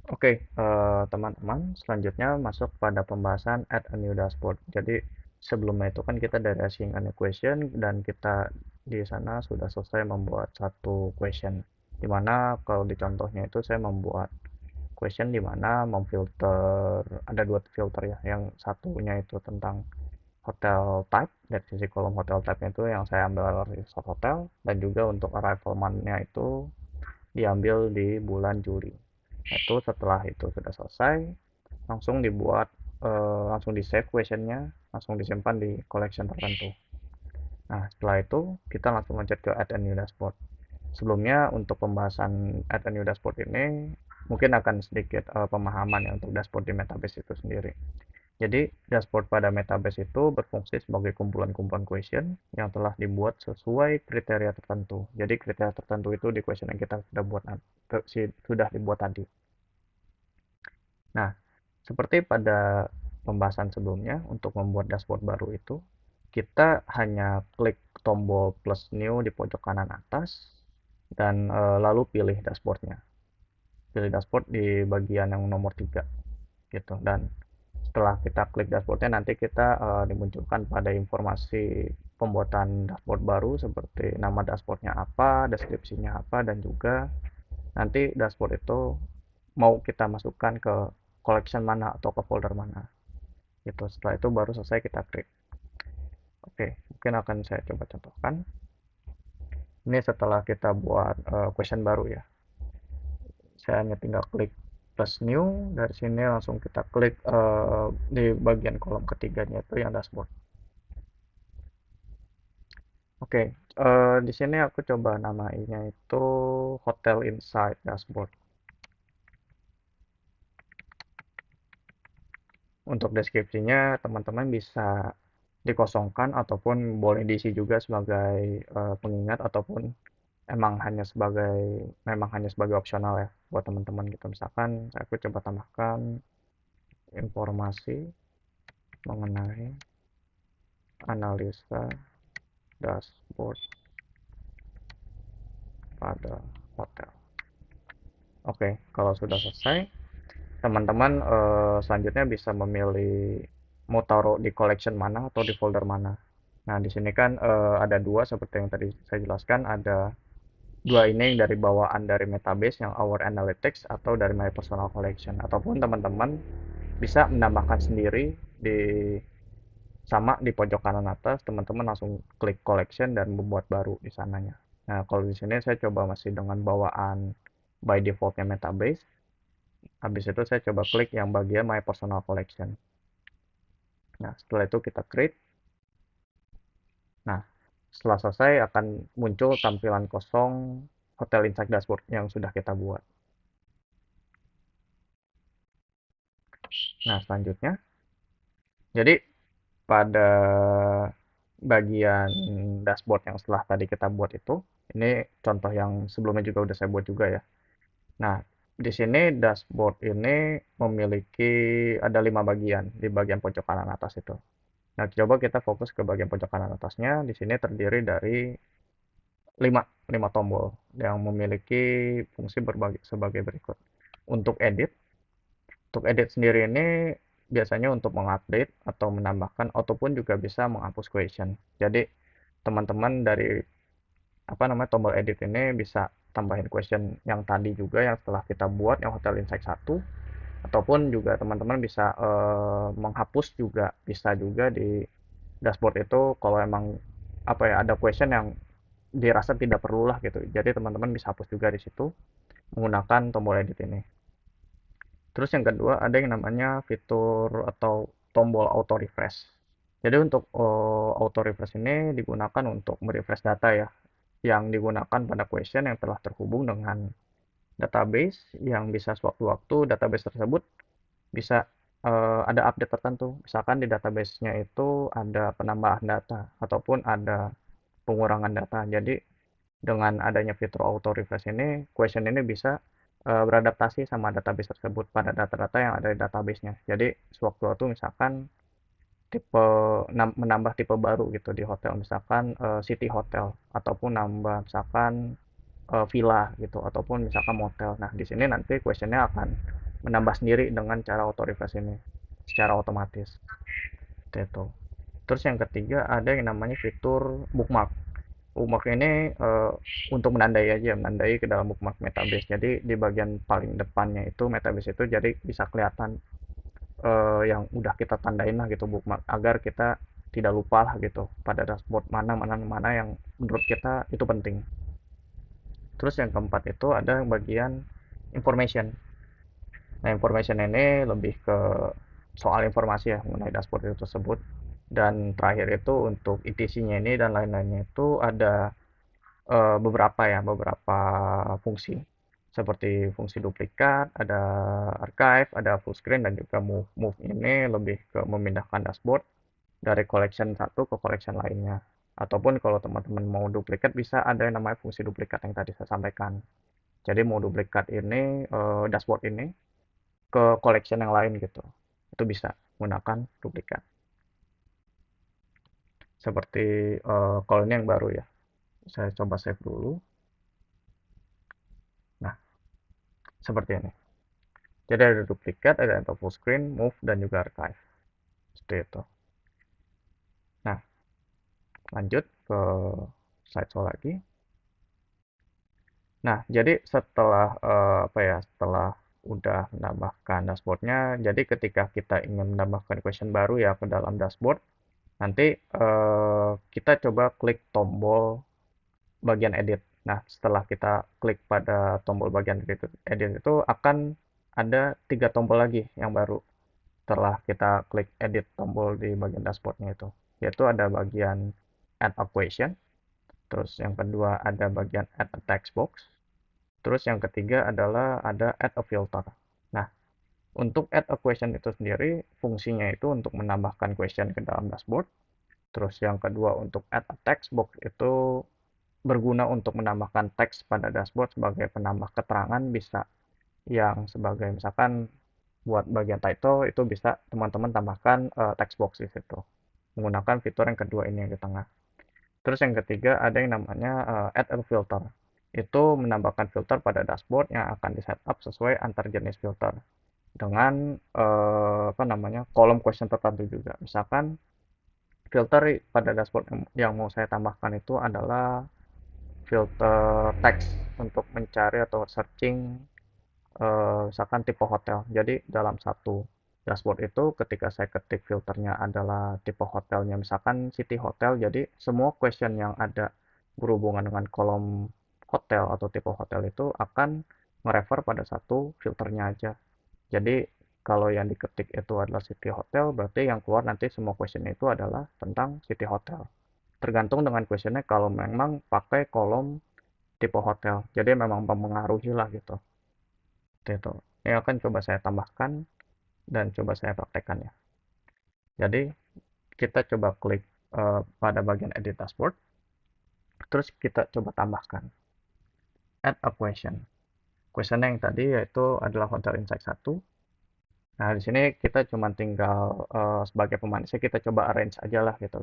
Oke, teman-teman, selanjutnya masuk pada pembahasan add a new dashboard. Jadi, sebelumnya itu kan kita dari assign a new question dan kita di sana sudah selesai membuat satu question. Dimana kalau di contohnya itu saya membuat question di mana memfilter, ada dua filter ya. Yang satunya itu tentang hotel type, dari sisi kolom hotel type itu yang saya ambil resort hotel, dan juga untuk arrival month-nya itu diambil di bulan Juli. Itu setelah itu sudah selesai, langsung dibuat, langsung di save questionnya, langsung disimpan di collection tertentu. Nah, setelah itu kita langsung lanjut ke add a new dashboard. Sebelumnya untuk pembahasan add a new dashboard ini mungkin akan sedikit pemahaman ya untuk dashboard di Metabase itu sendiri. Jadi dashboard pada Metabase itu berfungsi sebagai kumpulan-kumpulan question yang telah dibuat sesuai kriteria tertentu. Jadi kriteria tertentu itu di question yang kita sudah dibuat tadi. Nah, seperti pada pembahasan sebelumnya, untuk membuat dashboard baru itu, kita hanya klik tombol plus new di pojok kanan atas, dan lalu pilih dashboardnya. Pilih dashboard di bagian yang nomor 3, gitu. Dan setelah kita klik dashboardnya, nanti kita dimunculkan pada informasi pembuatan dashboard baru, seperti nama dashboardnya apa, deskripsinya apa, dan juga nanti dashboard itu mau kita masukkan ke collection mana atau ke folder mana gitu. Setelah itu baru selesai kita create. Oke, mungkin akan saya coba contohkan. Ini setelah kita buat question baru ya, saya hanya tinggal klik plus new. Dari sini langsung kita klik di bagian kolom ketiganya itu yang dashboard. Oke, di sini aku coba namainya itu Hotel Insight Dashboard. Untuk deskripsinya teman-teman bisa dikosongkan ataupun boleh diisi juga sebagai pengingat, ataupun memang hanya sebagai opsional ya buat teman-teman gitu. Misalkan aku coba tambahkan informasi mengenai analisa dashboard pada hotel. Oke, kalau sudah selesai, teman-teman selanjutnya bisa memilih mau taruh di collection mana atau di folder mana. Nah, di sini kan ada dua seperti yang tadi saya jelaskan, ada dua ini dari bawaan dari Metabase yang Our Analytics atau dari My Personal Collection, ataupun teman-teman bisa menambahkan sendiri di sama di pojok kanan atas, teman-teman langsung klik collection dan membuat baru di sananya. Nah, kalau di sini saya coba masih dengan bawaan by defaultnya Metabase. Habis itu saya coba klik yang bagian My Personal Collection. Nah, setelah itu kita create. Nah, setelah selesai akan muncul tampilan kosong Hotel Insight Dashboard yang sudah kita buat. Nah, selanjutnya, jadi pada bagian dashboard yang setelah tadi kita buat itu, ini contoh yang sebelumnya juga udah saya buat juga ya. Nah, di sini dashboard ini memiliki ada 5 bagian di bagian pojok kanan atas itu. Nah, coba kita fokus ke bagian pojok kanan atasnya. Di sini terdiri dari 5 tombol yang memiliki fungsi sebagai berikut. Untuk edit sendiri ini biasanya untuk mengupdate atau menambahkan ataupun juga bisa menghapus question. Jadi teman-teman dari tombol edit ini bisa tambahin question yang tadi juga yang setelah kita buat yang Hotel Insight 1, ataupun juga teman-teman bisa menghapus juga, bisa juga di dashboard itu kalau emang ada question yang dirasa tidak perlu lah gitu. Jadi teman-teman bisa hapus juga di situ menggunakan tombol edit ini. Terus yang kedua ada yang namanya fitur atau tombol auto refresh. Jadi untuk auto refresh ini digunakan untuk merefresh data ya, yang digunakan pada question yang telah terhubung dengan database, yang bisa sewaktu-waktu database tersebut bisa ada update tertentu. Misalkan di database-nya itu ada penambahan data ataupun ada pengurangan data. Jadi dengan adanya fitur auto refresh ini, question ini bisa beradaptasi sama database tersebut pada data-data yang ada di database-nya. Jadi sewaktu-waktu misalkan menambah tipe baru gitu di hotel, misalkan city hotel, ataupun nambah misalkan villa gitu, ataupun misalkan motel. Nah, di sini nanti questionnya akan menambah sendiri dengan cara auto refresh ini secara otomatis. Itu. Terus yang ketiga ada yang namanya fitur bookmark. Bookmark ini untuk menandai aja, menandai ke dalam bookmark Metabase. Jadi di bagian paling depannya itu Metabase itu jadi bisa kelihatan yang udah kita tandain lah gitu bookmark agar kita tidak lupa lah gitu pada dashboard mana mana mana yang menurut kita itu penting. Terus yang keempat itu ada bagian information. Nah, information ini lebih ke soal informasi ya mengenai dashboard itu tersebut. Dan terakhir itu untuk ETC-nya ini dan lain-lainnya itu ada beberapa ya, beberapa fungsi. Seperti fungsi duplikat, ada archive, ada full screen, dan juga move. Move ini lebih ke memindahkan dashboard dari collection satu ke collection lainnya. Ataupun kalau teman-teman mau duplikat bisa ada yang namanya fungsi duplikat yang tadi saya sampaikan. Jadi mau duplikat ini dashboard ini ke collection yang lain gitu. Itu bisa menggunakan duplikat. Seperti kalau ini yang baru ya. Saya coba save dulu. Nah, seperti ini. Jadi ada duplikat, ada enter full screen, move, dan juga archive. Seperti itu. Nah, lanjut ke slideshow lagi. Nah, jadi setelah apa ya, setelah udah menambahkan dashboardnya, jadi ketika kita ingin menambahkan question baru ya ke dalam dashboard, nanti kita coba klik tombol bagian edit. Nah, setelah kita klik pada tombol bagian edit itu akan ada 3 tombol lagi yang baru setelah kita klik edit tombol di bagian dashboardnya itu. Yaitu ada bagian add a question, terus yang kedua ada bagian add a text box, terus yang ketiga adalah ada add a filter. Nah, untuk add a question itu sendiri fungsinya itu untuk menambahkan question ke dalam dashboard. Terus yang kedua untuk add a text box itu berguna untuk menambahkan teks pada dashboard sebagai penambah keterangan, bisa yang sebagai misalkan buat bagian title itu bisa teman-teman tambahkan text box di situ menggunakan fitur yang kedua ini yang di tengah. Terus yang ketiga ada yang namanya add a filter. Itu menambahkan filter pada dashboard yang akan di setup sesuai antar jenis filter dengan apa namanya kolom question tertentu juga. Misalkan filter pada dashboard yang mau saya tambahkan itu adalah filter teks untuk mencari atau searching misalkan tipe hotel. Jadi dalam satu dashboard itu ketika saya ketik filternya adalah tipe hotelnya misalkan city hotel, jadi semua question yang ada berhubungan dengan kolom hotel atau tipe hotel itu akan merefer pada satu filternya aja. Jadi kalau yang diketik itu adalah city hotel, berarti yang keluar nanti semua question itu adalah tentang city hotel. Tergantung dengan questionnya kalau memang pakai kolom tipe hotel. Jadi memang mempengaruhi lah gitu. Itu. Ini akan coba saya tambahkan dan coba saya praktekkan ya. Jadi kita coba klik pada bagian edit dashboard. Terus kita coba tambahkan add a question. Question yang tadi yaitu adalah Hotel Insight 1. Nah, di sini kita cuma tinggal sebagai pemanisnya kita coba arrange aja lah gitu.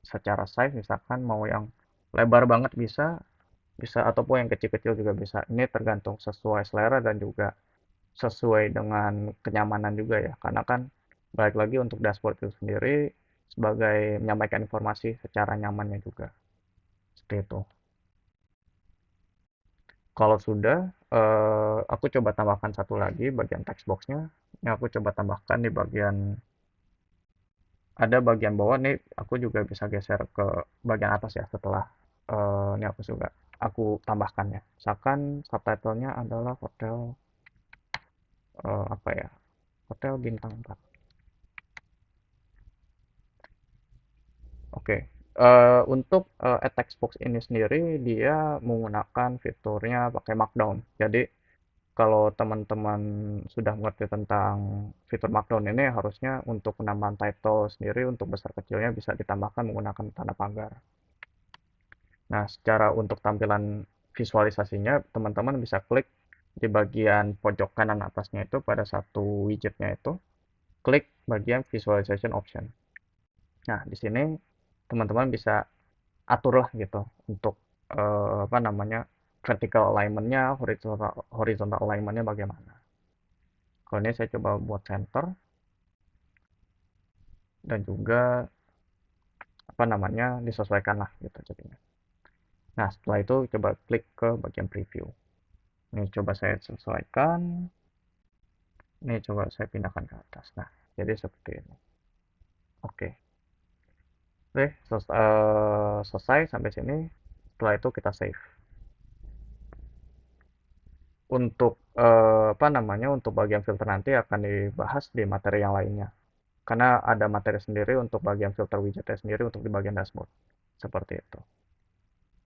Secara size misalkan mau yang lebar banget bisa, bisa ataupun yang kecil-kecil juga bisa. Ini tergantung sesuai selera dan juga sesuai dengan kenyamanan juga ya. Karena kan balik lagi untuk dashboard itu sendiri sebagai menyampaikan informasi secara nyamannya juga. Seperti itu. Kalau sudah, aku coba tambahkan satu lagi bagian text box-nya. Ini aku coba tambahkan di bagian ada bagian bawah nih aku juga bisa geser ke bagian atas ya setelah ini aku juga aku tambahkan ya. Misalkan subtitlenya adalah hotel apa ya? Hotel bintang 4. Oke. Untuk text box ini sendiri dia menggunakan fiturnya pakai Markdown. Jadi kalau teman-teman sudah mengerti tentang fitur Markdown ini harusnya untuk penambahan title sendiri untuk besar kecilnya bisa ditambahkan menggunakan tanda pagar. Nah, secara untuk tampilan visualisasinya teman-teman bisa klik di bagian pojok kanan atasnya itu pada satu widgetnya itu klik bagian visualization option. Nah, di sini teman-teman bisa aturlah gitu untuk apa namanya vertical alignment-nya, horizontal alignment-nya bagaimana. Kalau ini saya coba buat center dan juga apa namanya disesuaikan lah gitu jadinya. Nah setelah itu coba klik ke bagian preview. Ini coba saya sesuaikan. Ini coba saya pindahkan ke atas. Nah jadi seperti ini. Oke. Oke, selesai sampai sini. Setelah itu kita save. Untuk apa namanya untuk bagian filter nanti akan dibahas di materi yang lainnya. Karena ada materi sendiri untuk bagian filter widgetnya sendiri untuk di bagian dashboard. Seperti itu.